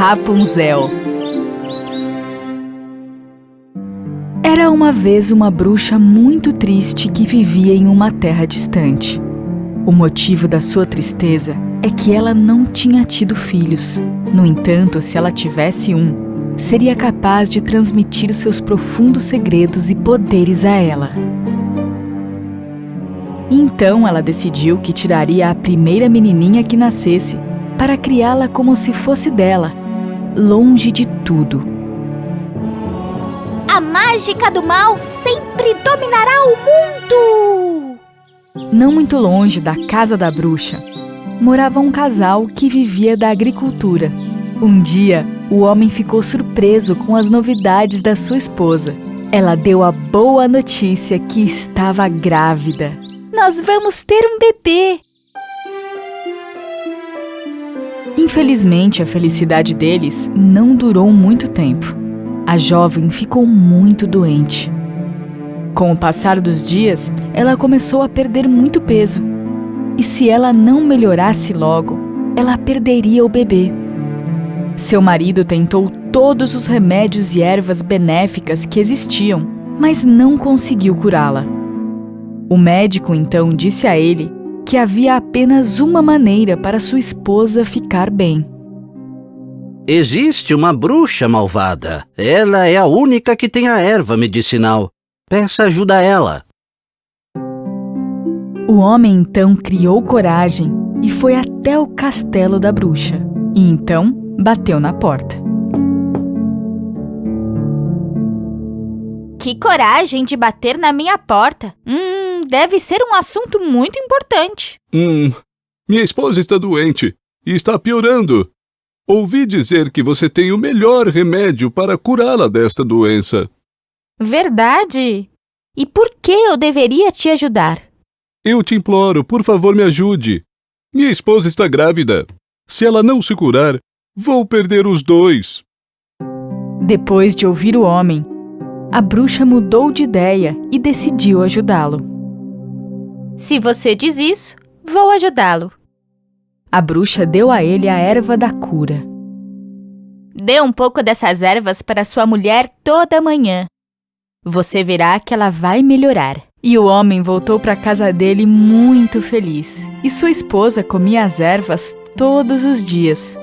Rapunzel. Era uma vez uma bruxa muito triste que vivia em uma terra distante. O motivo da sua tristeza é que ela não tinha tido filhos. No entanto, se ela tivesse um, seria capaz de transmitir seus profundos segredos e poderes a ela. Então ela decidiu que tiraria a primeira menininha que nascesse para criá-la como se fosse dela, longe de tudo. A mágica do mal sempre dominará o mundo! Não muito longe da casa da bruxa, morava um casal que vivia da agricultura. Um dia, o homem ficou surpreso com as novidades da sua esposa. Ela deu a boa notícia que estava grávida. Nós vamos ter um bebê! Infelizmente, a felicidade deles não durou muito tempo. A jovem ficou muito doente. Com o passar dos dias, ela começou a perder muito peso. E se ela não melhorasse logo, ela perderia o bebê. Seu marido tentou todos os remédios e ervas benéficas que existiam, mas não conseguiu curá-la. O médico então disse a ele que havia apenas uma maneira para sua esposa ficar bem. Existe uma bruxa malvada. Ela é a única que tem a erva medicinal. Peça ajuda a ela. O homem então criou coragem e foi até o castelo da bruxa. E então bateu na porta. Que coragem de bater na minha porta! Deve ser um assunto muito importante. Minha esposa está doente e está piorando. Ouvi dizer que você tem o melhor remédio para curá-la desta doença. Verdade? E por que eu deveria te ajudar? Eu te imploro, por favor, me ajude. Minha esposa está grávida. Se ela não se curar, vou perder os dois. Depois de ouvir o homem, a bruxa mudou de ideia e decidiu ajudá-lo. Se você diz isso, vou ajudá-lo. A bruxa deu a ele a erva da cura. Dê um pouco dessas ervas para sua mulher toda manhã. Você verá que ela vai melhorar. E o homem voltou para a casa dele muito feliz. E sua esposa comia as ervas todos os dias.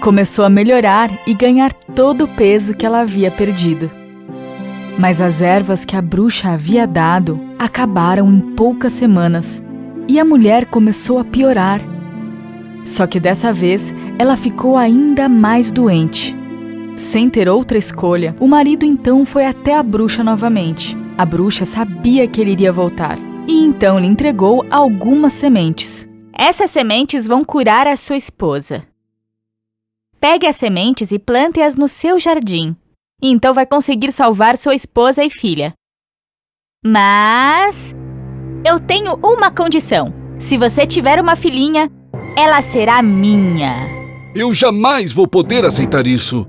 Começou a melhorar e ganhar todo o peso que ela havia perdido. Mas as ervas que a bruxa havia dado acabaram em poucas semanas. E a mulher começou a piorar. Só que dessa vez, ela ficou ainda mais doente. Sem ter outra escolha, o marido então foi até a bruxa novamente. A bruxa sabia que ele iria voltar. E então lhe entregou algumas sementes. Essas sementes vão curar a sua esposa. Pegue as sementes e plante-as no seu jardim. E então vai conseguir salvar sua esposa e filha. Mas eu tenho uma condição. Se você tiver uma filhinha, ela será minha. Eu jamais vou poder aceitar isso.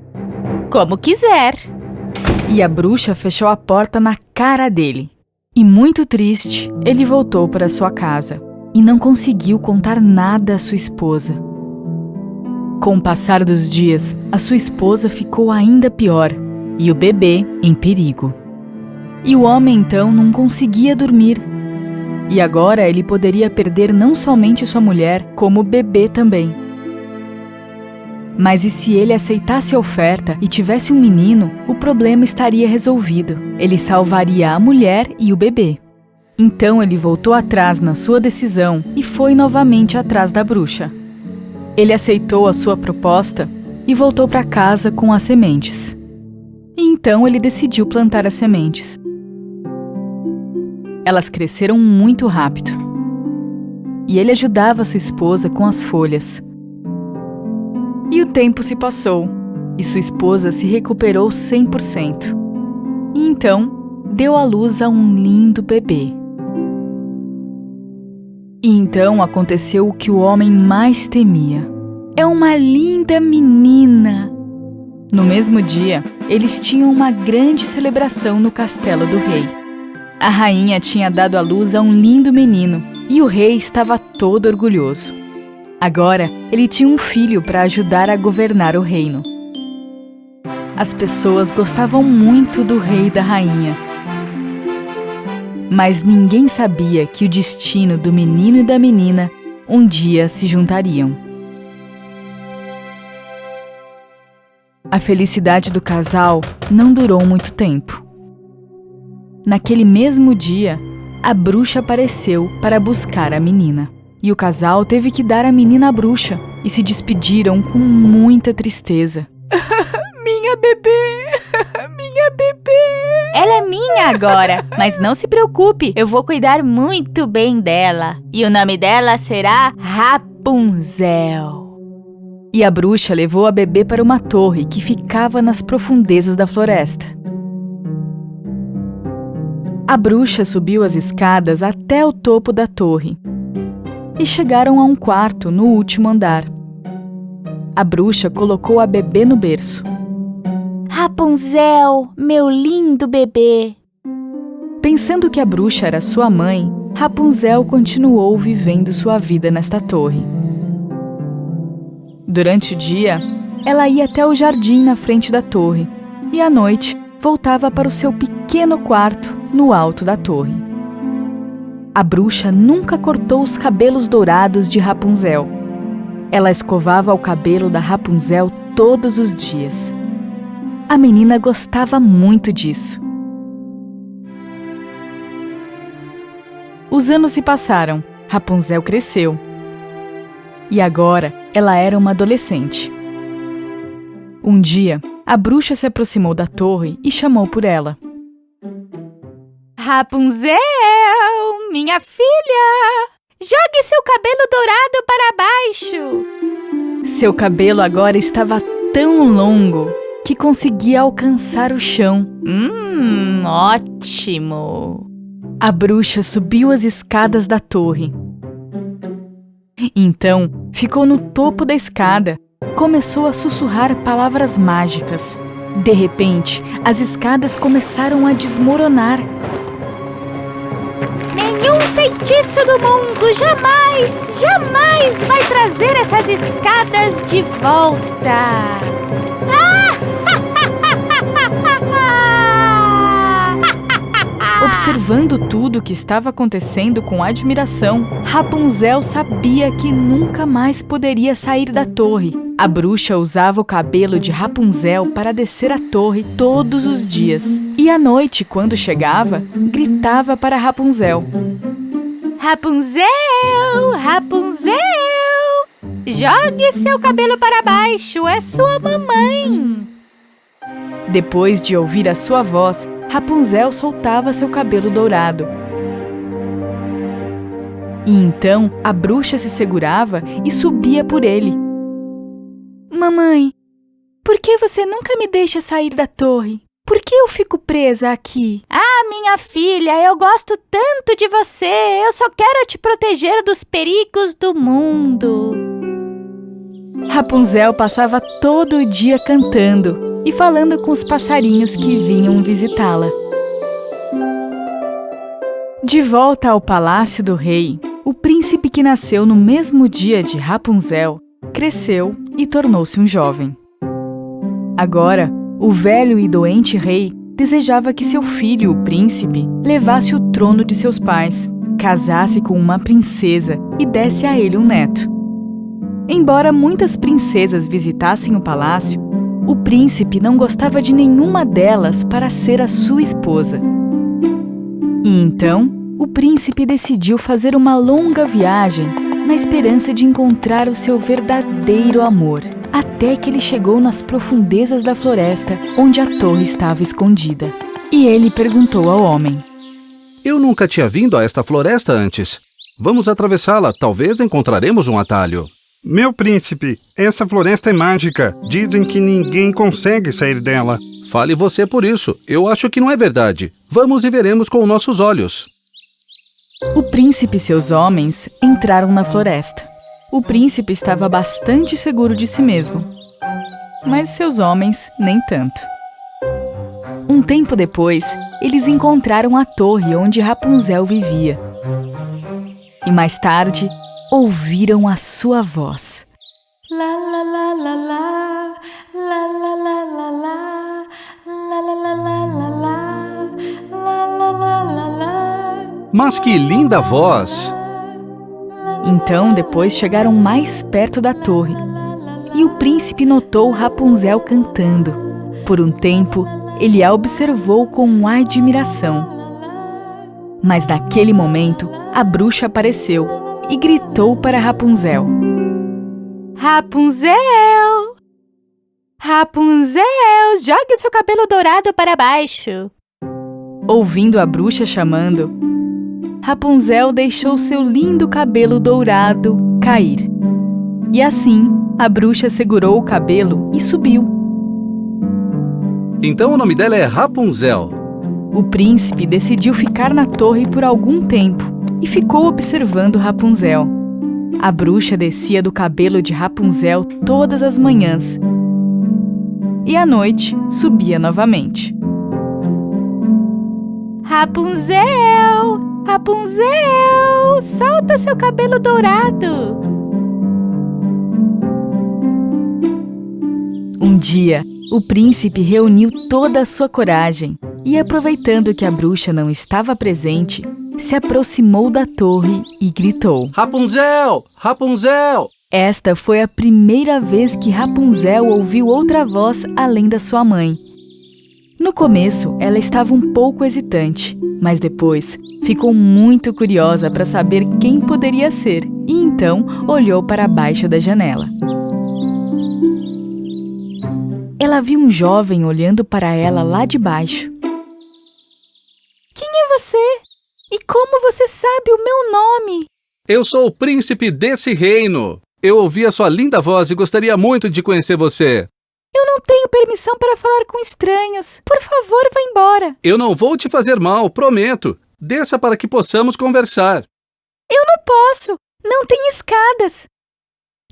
Como quiser. E a bruxa fechou a porta na cara dele. E muito triste, ele voltou para sua casa e não conseguiu contar nada à sua esposa. Com o passar dos dias, a sua esposa ficou ainda pior e o bebê em perigo. E o homem então não conseguia dormir. E agora ele poderia perder não somente sua mulher, como o bebê também. Mas e se ele aceitasse a oferta e tivesse um menino, o problema estaria resolvido. Ele salvaria a mulher e o bebê. Então ele voltou atrás na sua decisão e foi novamente atrás da bruxa. Ele aceitou a sua proposta e voltou para casa com as sementes. E então ele decidiu plantar as sementes. Elas cresceram muito rápido. E ele ajudava sua esposa com as folhas. E o tempo se passou, e sua esposa se recuperou 100%. E então, deu à luz a um lindo bebê. E então aconteceu o que o homem mais temia. É uma linda menina! No mesmo dia, eles tinham uma grande celebração no castelo do rei. A rainha tinha dado à luz a um lindo menino, e o rei estava todo orgulhoso. Agora, ele tinha um filho para ajudar a governar o reino. As pessoas gostavam muito do rei e da rainha. Mas ninguém sabia que o destino do menino e da menina um dia se juntariam. A felicidade do casal não durou muito tempo. Naquele mesmo dia, a bruxa apareceu para buscar a menina. E o casal teve que dar a menina à bruxa e se despediram com muita tristeza. Minha bebê! Minha bebê! Ela é minha agora, mas não se preocupe, eu vou cuidar muito bem dela. E o nome dela será Rapunzel. E a bruxa levou a bebê para uma torre que ficava nas profundezas da floresta. A bruxa subiu as escadas até o topo da torre e chegaram a um quarto no último andar. A bruxa colocou a bebê no berço. Rapunzel, meu lindo bebê. Pensando que a bruxa era sua mãe, Rapunzel continuou vivendo sua vida nesta torre. Durante o dia, ela ia até o jardim na frente da torre e à noite voltava para o seu pequeno quarto no alto da torre. A bruxa nunca cortou os cabelos dourados de Rapunzel. Ela escovava o cabelo da Rapunzel todos os dias. A menina gostava muito disso. Os anos se passaram, Rapunzel cresceu. E agora ela era uma adolescente. Um dia, a bruxa se aproximou da torre e chamou por ela. Rapunzel, minha filha, jogue seu cabelo dourado para baixo. Seu cabelo agora estava tão longo que conseguia alcançar o chão. Ótimo! A bruxa subiu as escadas da torre. Então, ficou no topo da escada. Começou a sussurrar palavras mágicas. De repente, as escadas começaram a desmoronar. Nenhum feitiço do mundo jamais vai trazer essas escadas de volta. Observando tudo o que estava acontecendo com admiração, Rapunzel sabia que nunca mais poderia sair da torre. A bruxa usava o cabelo de Rapunzel para descer a torre todos os dias. E à noite, quando chegava, gritava para Rapunzel. Rapunzel, Rapunzel, jogue seu cabelo para baixo, é sua mamãe. Depois de ouvir a sua voz, Rapunzel soltava seu cabelo dourado. E então a bruxa se segurava e subia por ele. Mamãe, por que você nunca me deixa sair da torre? Por que eu fico presa aqui? Ah, minha filha, eu gosto tanto de você. Eu só quero te proteger dos perigos do mundo. Rapunzel passava todo o dia cantando e falando com os passarinhos que vinham visitá-la. De volta ao palácio do rei, o príncipe que nasceu no mesmo dia de Rapunzel cresceu e tornou-se um jovem. Agora, o velho e doente rei desejava que seu filho, o príncipe, levasse o trono de seus pais, casasse com uma princesa e desse a ele um neto. Embora muitas princesas visitassem o palácio, o príncipe não gostava de nenhuma delas para ser a sua esposa. E então, o príncipe decidiu fazer uma longa viagem na esperança de encontrar o seu verdadeiro amor, até que ele chegou nas profundezas da floresta onde a torre estava escondida. E ele perguntou ao homem: Eu nunca tinha vindo a esta floresta antes. Vamos atravessá-la, talvez encontraremos um atalho. Meu príncipe, essa floresta é mágica. Dizem que ninguém consegue sair dela. Fale você por isso. Eu acho que não é verdade. Vamos e veremos com nossos olhos. O príncipe e seus homens entraram na floresta. O príncipe estava bastante seguro de si mesmo, mas seus homens nem tanto. Um tempo depois, eles encontraram a torre onde Rapunzel vivia. E mais tarde, ouviram a sua voz. La la la la la, la la la la la, la la la la la la, la la la la la. Mas que linda voz! Então, depois chegaram mais perto da torre, e o príncipe notou Rapunzel cantando. Por um tempo, ele a observou com admiração. Mas naquele momento, a bruxa apareceu e gritou para Rapunzel: Rapunzel! Rapunzel, jogue seu cabelo dourado para baixo. Ouvindo a bruxa chamando, Rapunzel deixou seu lindo cabelo dourado cair. E assim, a bruxa segurou o cabelo e subiu. Então o nome dela é Rapunzel. O príncipe decidiu ficar na torre por algum tempo e ficou observando Rapunzel. A bruxa descia do cabelo de Rapunzel todas as manhãs e à noite subia novamente. Rapunzel! Rapunzel! Solta seu cabelo dourado! Um dia, o príncipe reuniu toda a sua coragem e, aproveitando que a bruxa não estava presente, se aproximou da torre e gritou: Rapunzel! Rapunzel! Esta foi a primeira vez que Rapunzel ouviu outra voz além da sua mãe. No começo, ela estava um pouco hesitante, mas depois ficou muito curiosa para saber quem poderia ser e então olhou para baixo da janela. Ela viu um jovem olhando para ela lá de baixo. Quem é você? E como você sabe o meu nome? Eu sou o príncipe desse reino. Eu ouvi a sua linda voz e gostaria muito de conhecer você. Eu não tenho permissão para falar com estranhos. Por favor, vá embora. Eu não vou te fazer mal, prometo. Desça para que possamos conversar. Eu não posso. Não tem escadas.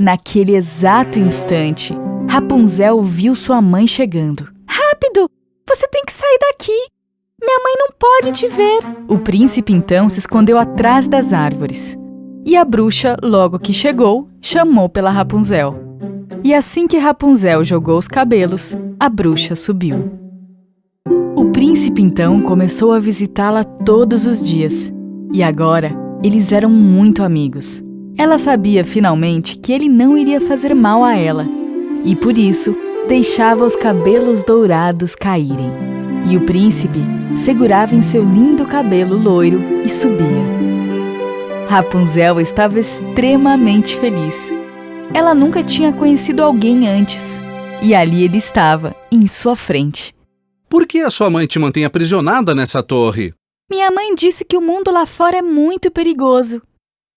Naquele exato instante, Rapunzel viu sua mãe chegando. Rápido! Você tem que sair daqui. Minha mãe não pode te ver. O príncipe então se escondeu atrás das árvores. E a bruxa, logo que chegou, chamou pela Rapunzel. E assim que Rapunzel jogou os cabelos, a bruxa subiu. O príncipe então começou a visitá-la todos os dias. E agora, eles eram muito amigos. Ela sabia finalmente que ele não iria fazer mal a ela. E por isso, deixava os cabelos dourados caírem. E o príncipe segurava em seu lindo cabelo loiro e subia. Rapunzel estava extremamente feliz. Ela nunca tinha conhecido alguém antes. E ali ele estava, em sua frente. Por que a sua mãe te mantém aprisionada nessa torre? Minha mãe disse que o mundo lá fora é muito perigoso.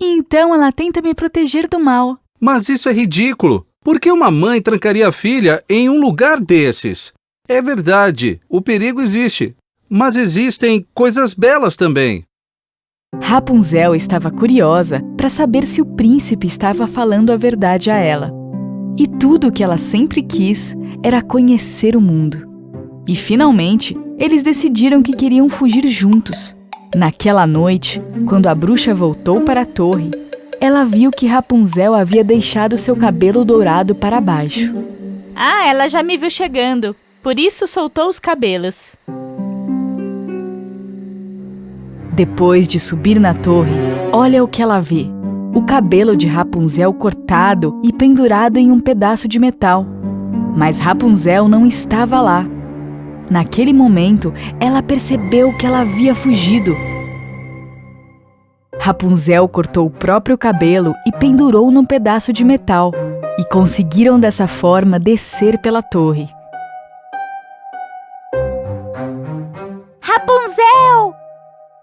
E então ela tenta me proteger do mal. Mas isso é ridículo. Por que uma mãe trancaria a filha em um lugar desses? É verdade, o perigo existe. Mas existem coisas belas também. Rapunzel estava curiosa para saber se o príncipe estava falando a verdade a ela. E tudo o que ela sempre quis era conhecer o mundo. E finalmente, eles decidiram que queriam fugir juntos. Naquela noite, quando a bruxa voltou para a torre, ela viu que Rapunzel havia deixado seu cabelo dourado para baixo. Ah, ela já me viu chegando. Por isso soltou os cabelos. Depois de subir na torre, olha o que ela vê. O cabelo de Rapunzel cortado e pendurado em um pedaço de metal. Mas Rapunzel não estava lá. Naquele momento, ela percebeu que ela havia fugido. Rapunzel cortou o próprio cabelo e pendurou num pedaço de metal. E conseguiram dessa forma descer pela torre. Rapunzel!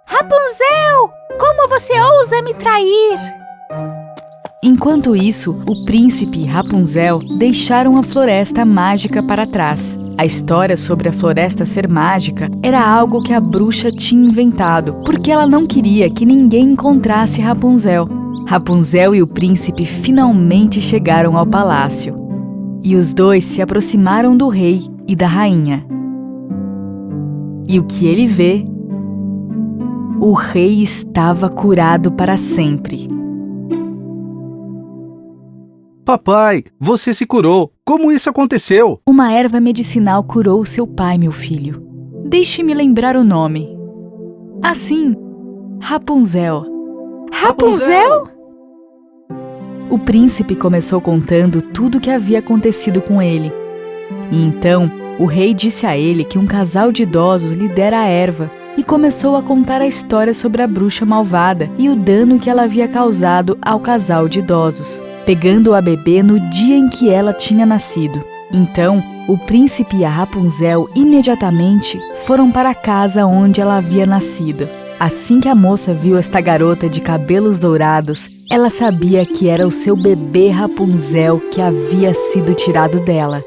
Rapunzel! Como você ousa me trair? Enquanto isso, o príncipe e Rapunzel deixaram a floresta mágica para trás. A história sobre a floresta ser mágica era algo que a bruxa tinha inventado, porque ela não queria que ninguém encontrasse Rapunzel. Rapunzel e o príncipe finalmente chegaram ao palácio. E os dois se aproximaram do rei e da rainha. E o que ele vê? O rei estava curado para sempre. Papai, você se curou. Como isso aconteceu? Uma erva medicinal curou seu pai, meu filho. Deixe-me lembrar o nome. Assim, Rapunzel. Rapunzel? O príncipe começou contando tudo o que havia acontecido com ele. E então, o rei disse a ele que um casal de idosos lhe dera a erva e começou a contar a história sobre a bruxa malvada e o dano que ela havia causado ao casal de idosos, pegando-a bebê no dia em que ela tinha nascido. Então, o príncipe e a Rapunzel imediatamente foram para a casa onde ela havia nascido. Assim que a moça viu esta garota de cabelos dourados, ela sabia que era o seu bebê Rapunzel que havia sido tirado dela.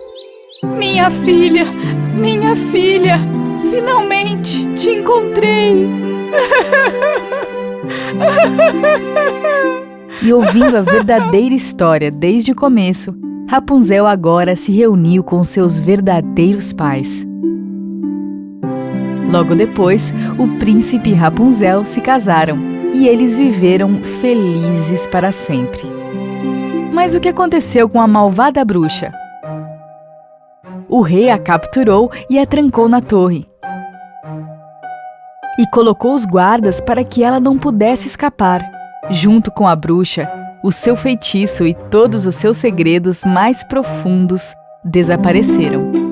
Minha filha! Minha filha! Finalmente te encontrei! E ouvindo a verdadeira história desde o começo, Rapunzel agora se reuniu com seus verdadeiros pais. Logo depois, o príncipe e Rapunzel se casaram e eles viveram felizes para sempre. Mas o que aconteceu com a malvada bruxa? O rei a capturou e a trancou na torre. E colocou os guardas para que ela não pudesse escapar. Junto com a bruxa, o seu feitiço e todos os seus segredos mais profundos desapareceram.